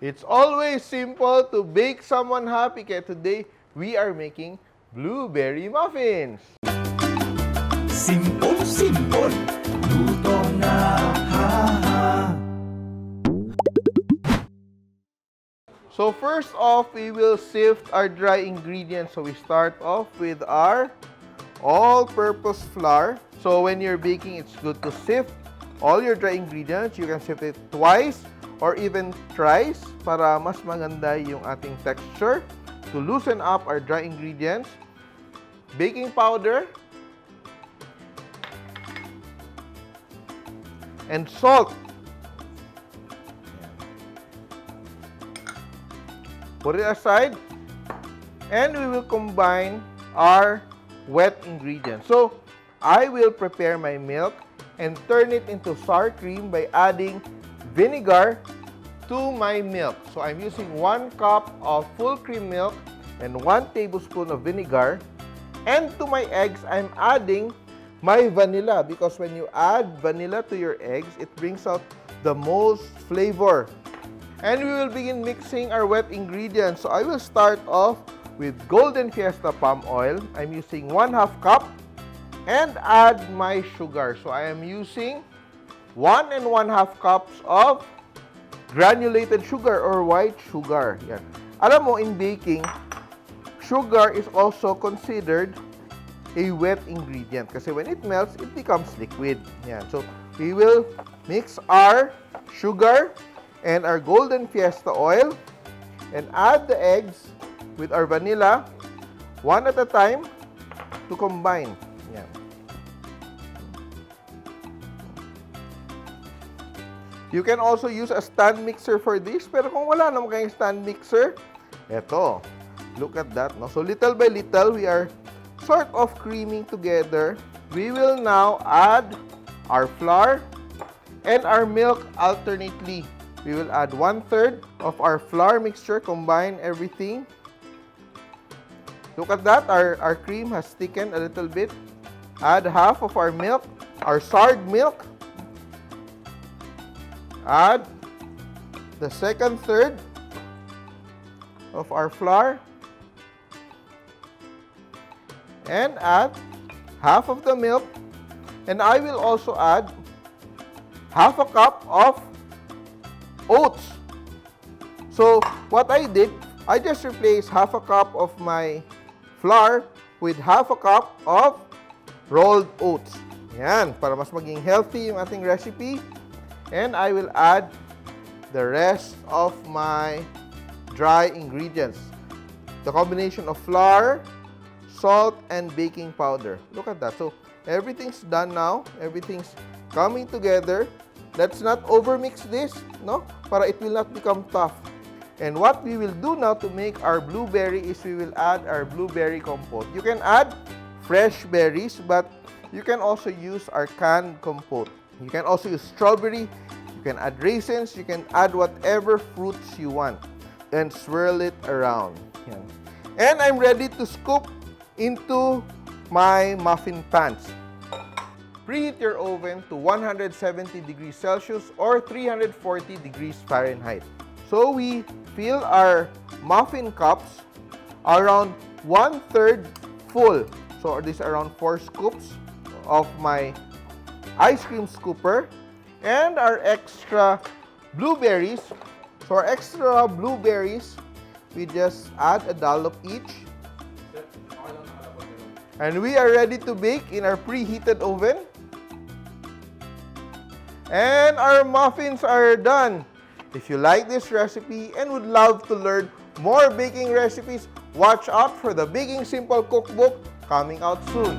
It's always simple to make someone happy. Kaya today, we are making blueberry muffins. Simpol, simpol, luto na, ha-ha. So first off, we will sift our dry ingredients. So we start off with our all-purpose flour. So when you're baking, it's good to sift all your dry ingredients. You can sift it twice or even thrice para mas maganda yung ating texture. To loosen up our dry ingredients, baking powder and salt. Put it aside and we will combine our wet ingredients. So I will prepare my milk and turn it into sour cream by adding vinegar to my milk. So I'm using 1 cup of full cream milk and 1 tablespoon of vinegar. And to my eggs, I'm adding my vanilla because when you add vanilla to your eggs, it brings out the most flavor. And we will begin mixing our wet ingredients. So I will start off with golden Fiesta palm oil. I'm using 1/2 cup and add my sugar. So I am using 1 1/2 cups of granulated sugar or white sugar. Yan. Alam mo, in baking, sugar is also considered a wet ingredient kasi when it melts, it becomes liquid. Yan. So we will mix our sugar and our golden Fiesta oil and add the eggs with our vanilla one at a time to combine. Yan. You can also use a stand mixer for this, pero kung wala naman kayong stand mixer, eto, look at that. No? So little by little, we are sort of creaming together. We will now add our flour and our milk alternately. We will add 1/3 of our flour mixture, combine everything. Look at that, our cream has thickened a little bit. Add half of our milk, our soured milk. Add the second third of our flour and add half of the milk, and I will also add 1/2 cup of oats. So what I did, I just replaced 1/2 cup of my flour with 1/2 cup of rolled oats. Yan, para mas maging healthy yung ating recipe. And I will add the rest of my dry ingredients. The combination of flour, salt, and baking powder. Look at that. So everything's done now. Everything's coming together. Let's not overmix this, no? Para it will not become tough. And what we will do now to make our blueberry is we will add our blueberry compote. You can add fresh berries, but you can also use our canned compote. You can also use strawberry, you can add raisins, you can add whatever fruits you want and swirl it around. Yan. And I'm ready to scoop into my muffin pans. Preheat your oven to 170 degrees Celsius or 340 degrees Fahrenheit. So we fill our muffin cups around 1/3 full. So this is around 4 scoops of my ice cream scooper and our extra blueberries. So our extra blueberries, we just add a dollop each. And we are ready to bake in our preheated oven. And our muffins are done. If you like this recipe and would love to learn more baking recipes, watch out for the Baking Simple cookbook coming out soon.